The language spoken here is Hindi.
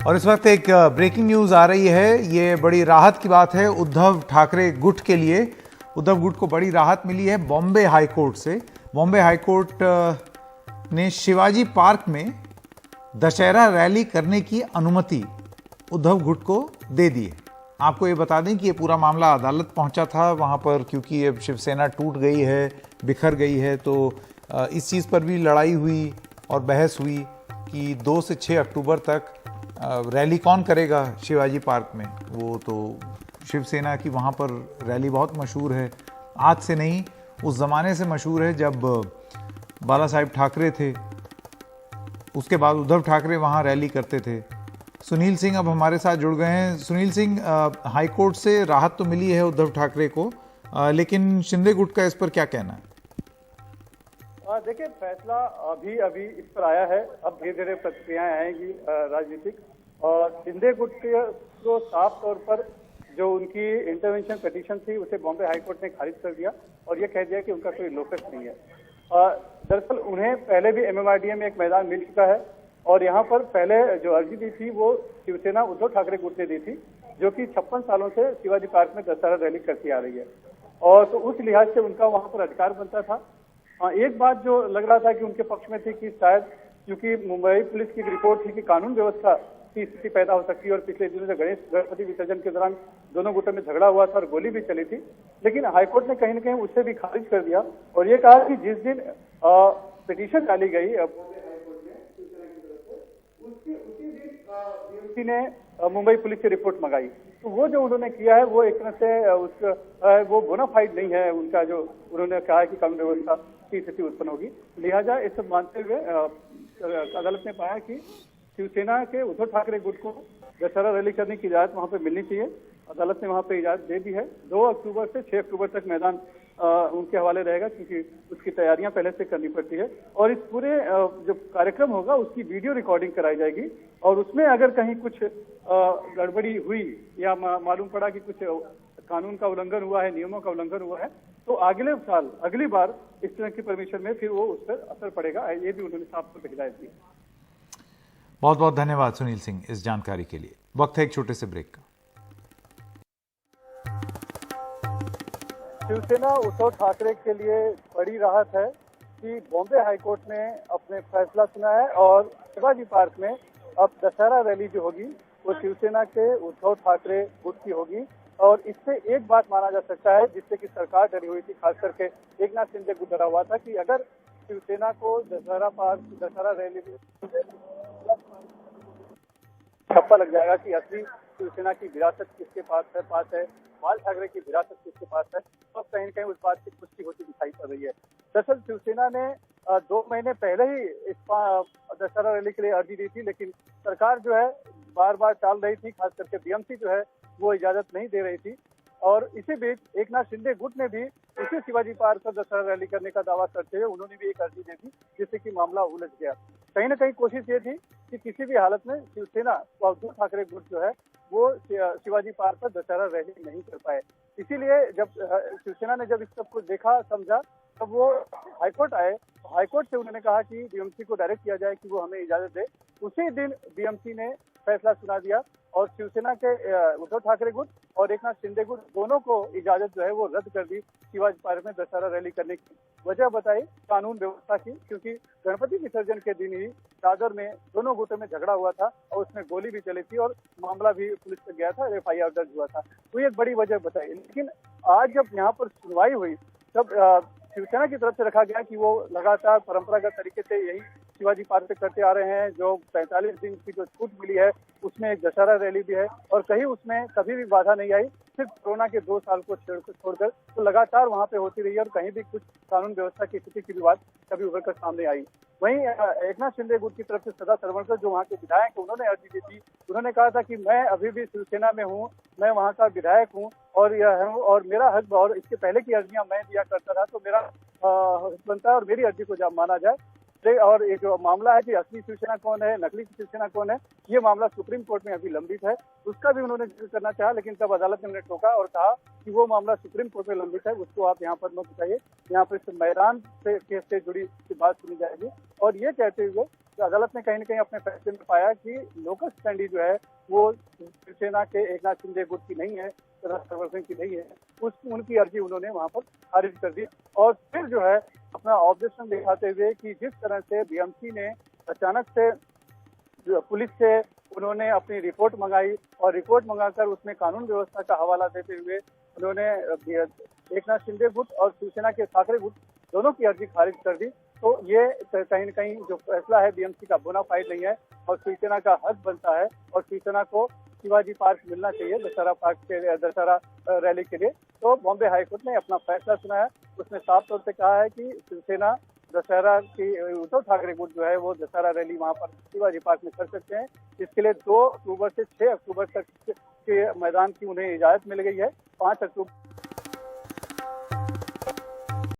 और इस वक्त एक ब्रेकिंग न्यूज आ रही है। ये बड़ी राहत की बात है उद्धव ठाकरे गुट के लिए। उद्धव गुट को बड़ी राहत मिली है बॉम्बे हाई कोर्ट से। बॉम्बे हाई कोर्ट ने शिवाजी पार्क में दशहरा रैली करने की अनुमति उद्धव गुट को दे दी है। आपको ये बता दें कि ये पूरा मामला अदालत पहुंचा था वहां पर, क्योंकि अब शिवसेना टूट गई है, बिखर गई है, तो इस चीज़ पर भी लड़ाई हुई और बहस हुई कि 2 से 6 अक्टूबर तक रैली कौन करेगा शिवाजी पार्क में। वो तो शिवसेना की वहाँ पर रैली बहुत मशहूर है, आज से नहीं उस ज़माने से मशहूर है जब बाला साहेब ठाकरे थे, उसके बाद उद्धव ठाकरे वहाँ रैली करते थे। सुनील सिंह अब हमारे साथ जुड़ गए हैं। सुनील सिंह, हाई कोर्ट से राहत तो मिली है उद्धव ठाकरे को, लेकिन शिंदे गुट का इस पर क्या कहना है? देखिए, फैसला अभी इस पर आया है। अब धीरे धीरे प्रतिक्रियाएं आएंगी राजनीतिक। और शिंदे गुट को साफ तौर पर जो उनकी इंटरवेंशन पिटीशन थी उसे बॉम्बे हाई कोर्ट ने खारिज कर दिया और ये कह दिया कि उनका कोई लोकस नहीं है। दरअसल उन्हें पहले भी एमएमआरडीए में एक मैदान मिल चुका है और यहाँ पर पहले जो अर्जी दी थी वो शिवसेना उद्धव ठाकरे गुट ने दी थी, जो कि 56 सालों से शिवाजी पार्क में दशहरा रैली करती आ रही है। और तो उस लिहाज से उनका वहां पर अधिकार बनता था। एक बात जो लग रहा था कि उनके पक्ष में थी कि शायद क्योंकि मुंबई पुलिस की एक रिपोर्ट थी कि कानून व्यवस्था की स्थिति पैदा हो सकती है और पिछले दिनों से गणपति विसर्जन के दौरान दोनों गुटों में झगड़ा हुआ था और गोली भी चली थी, लेकिन हाईकोर्ट ने कहीं न कहीं उसे भी खारिज कर दिया और ये कहा कि जिस दिन पिटीशन डाली गई उसी दिन बीएमसी ने मुंबई पुलिस की रिपोर्ट मंगाई। तो वो जो उन्होंने किया है वो एक तरह से वो बोनाफाइड नहीं है उनका, जो उन्होंने कहा है कि कानून व्यवस्था की स्थिति उत्पन्न होगी। लिहाजा इस सब मानते हुए अदालत ने पाया कि शिवसेना के उद्धव ठाकरे गुट को दशहरा रैली करने की इजाजत वहां पे मिलनी चाहिए। अदालत ने वहां पे इजाजत दे दी है। 2 अक्टूबर से 6 अक्टूबर तक मैदान उनके हवाले रहेगा, क्योंकि उसकी तैयारियां पहले से करनी पड़ती है और इस पूरे जो कार्यक्रम होगा उसकी वीडियो रिकॉर्डिंग कराई जाएगी और उसमें अगर कहीं कुछ गड़बड़ी हुई या मालूम पड़ा कि कुछ कानून का उल्लंघन हुआ है, नियमों का उल्लंघन हुआ है, तो अगले साल अगली बार इस तरह की परमिशन में फिर वो उस पर असर पड़ेगा। ये भी उन्होंने साफ तौर पर हिदायत दी। बहुत बहुत धन्यवाद सुनील सिंह इस जानकारी के लिए। वक्त है एक छोटे से ब्रेक का। शिवसेना उद्धव ठाकरे के लिए बड़ी राहत है कि बॉम्बे हाईकोर्ट ने अपने फैसला सुना है और शिवाजी पार्क में अब दशहरा रैली जो होगी वो शिवसेना के उद्धव ठाकरे गुट की होगी। और इससे एक बात माना जा सकता है जिससे कि सरकार डरी हुई थी, खास करके एकनाथ शिंदे गुट डरा हुआ था कि अगर शिवसेना को दशहरा रैली ठप्पा लग जाएगा कि असली शिवसेना की विरासत किसके पास है, बाल ठाकरे की विरासत किसके पास है, तो कहीं न कहीं उस बात की पुष्टि होती दिखाई पड़ रही है। दरअसल शिवसेना ने 2 महीने पहले ही इस दशहरा रैली के लिए अर्जी दी थी, लेकिन सरकार जो है बार बार टाल रही थी, खास करके बीएमसी जो है वो इजाजत नहीं दे रही थी। और इसी बीच एकनाथ शिंदे गुट ने भी उसी शिवाजी पार्क पर दशहरा रैली करने का दावा करते हुए उन्होंने भी एक अर्जी दे दी, जिससे कि मामला उलझ गया। कहीं न कहीं कोशिश ये थी कि किसी भी हालत में शिवसेना और उद्धव ठाकरे गुट जो है वो शिवाजी पार्क पर दशहरा रैली नहीं कर पाए। इसीलिए जब शिवसेना ने जब इस सब को देखा समझा तब वो हाईकोर्ट आए। हाईकोर्ट से उन्होंने कहा कि बीएमसी को डायरेक्ट किया जाए कि वो हमें इजाजत दे। उसी दिन बीएमसी ने फैसला सुना दिया और शिवसेना के उद्धव ठाकरे गुट और एकनाथ शिंदे गुट दोनों को इजाजत जो है वो रद्द कर दी शिवाजी पार्क में दशहरा रैली करने की। वजह बताई कानून व्यवस्था की, क्योंकि गणपति विसर्जन के दिन ही दादर में दोनों गुटों में झगड़ा हुआ था और उसमें गोली भी चली थी और मामला भी पुलिस तक गया था, एफआईआर दर्ज हुआ था। तो ये एक बड़ी वजह बताई। लेकिन आज जब यहाँ पर सुनवाई हुई तब शिवसेना की तरफ से रखा गया कि वो लगातार परंपरागत तरीके से यही शिवाजी पार्क पे करते आ रहे हैं। जो 45 दिन की जो छूट मिली है उसमें एक दशहरा रैली भी है और कहीं उसमें कभी भी बाधा नहीं आई, सिर्फ कोरोना के 2 साल को छोड़कर तो लगातार वहां पे होती रही और कहीं भी कुछ कानून व्यवस्था की स्थिति की भी बात कभी उभर कर सामने आई। वहीं एकनाथ शिंदे गुट की तरफ से सदा सरवणकर जो वहाँ के विधायक हैं उन्होंने अर्जी दी थी। उन्होंने कहा था कि मैं अभी भी शिवसेना में हूँ, मैं वहाँ का विधायक हूँ और मेरा हक और इसके पहले की अर्जियां मैं दिया करता था, तो मेरा हक बनता है और मेरी अर्जी को जब माना जाए। और ये जो मामला है कि असली शिवसेना कौन है, नकली शिवसेना कौन है, ये मामला सुप्रीम कोर्ट में अभी लंबित है, उसका भी उन्होंने जिक्र करना चाहा, लेकिन तब अदालत ने उन्हें टोका और कहा कि वो मामला सुप्रीम कोर्ट में लंबित है, उसको आप यहाँ पर मत उठाइए, यहाँ पर मैदान से केस से जुड़ी बात सुनी जाएगी। और ये कहते हुए अदालत ने कहीं न कहीं अपने फैसले में पाया कि लोकस स्टैंडी जो है वो शिवसेना के एकनाथ शिंदे गुट की नहीं है, सर्वसिंह की नहीं है। उनकी अर्जी उन्होंने वहां पर खारिज कर दी और फिर जो है अपना ऑब्जेक्शन दिखाते हुए कि जिस तरह से बीएमसी ने अचानक से पुलिस से उन्होंने अपनी रिपोर्ट मंगाई और रिपोर्ट मंगाकर उसमें कानून व्यवस्था का हवाला देते हुए उन्होंने एकनाथ शिंदे गुट और शिवसेना के ठाकरे गुट दोनों की अर्जी खारिज कर दी। तो ये कहीं न कहीं जो फैसला है बीएमसी का बोनाफाइड नहीं है और शिवसेना का हक बनता है और शिवसेना को शिवाजी पार्क मिलना चाहिए दशहरा रैली के लिए। तो बॉम्बे हाईकोर्ट ने अपना फैसला सुनाया। उसने साफ तौर से कहा है कि शिवसेना दशहरा की उद्धव ठाकरे गुट जो है वो दशहरा रैली वहां पर शिवाजी पार्क में कर सकते हैं। इसके लिए 2 अक्टूबर से 6 अक्टूबर तक के मैदान की उन्हें इजाजत मिल गई है। 5 अक्टूबर